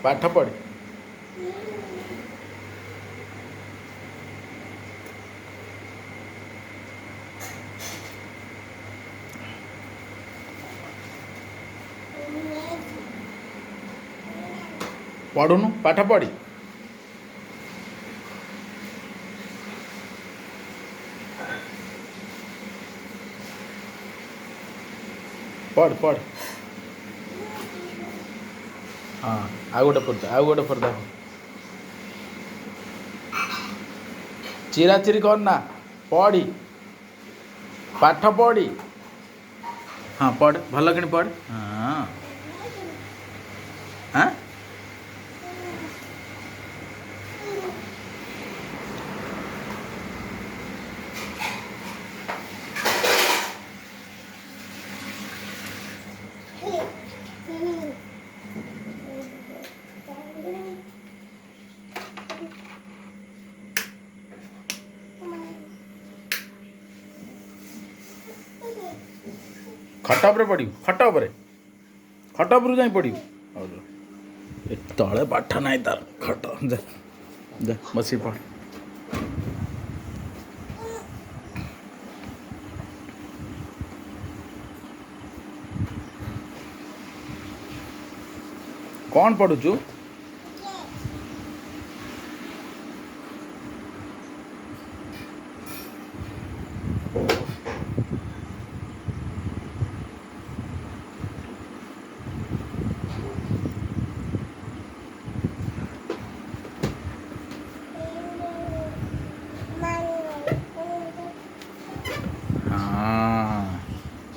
ପାଠ ପଢ଼। ପଢ଼ୁନୁ ପାଠ ପଢ଼ି। पढ़ पढ़। हाँ आउ गोटे पर्दा चिरा चिरी करना पढ़ी पाठ पढ़ी। हाँ पढ़ भल कि पढ़। हाँ हाँ खट उपर पढ़ खट उपर जा पढ़ तले पाठ ना तार खट जा जा बस पढ़। कौन पढ़ुचु?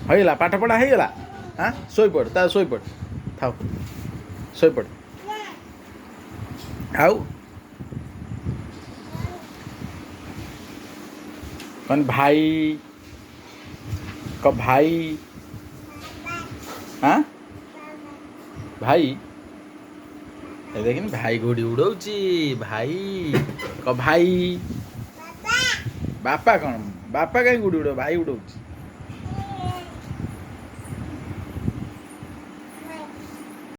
ହେଇଗଲା ପାଠ ପଢ଼ା ହେଇଗଲା। हाँ ଶୋଇପଡ଼ ତା ଶୋଇପଡ଼ ଥାଉ ଶୋଇପଡ଼। ଆଉ कौन भाई क भाई। हाँ भाई देखनी भाई घोड़ी उड़ौची भाई क भाई। बापा कौन बापा कहीं गुड़ी उड़ भाई उड़ौची।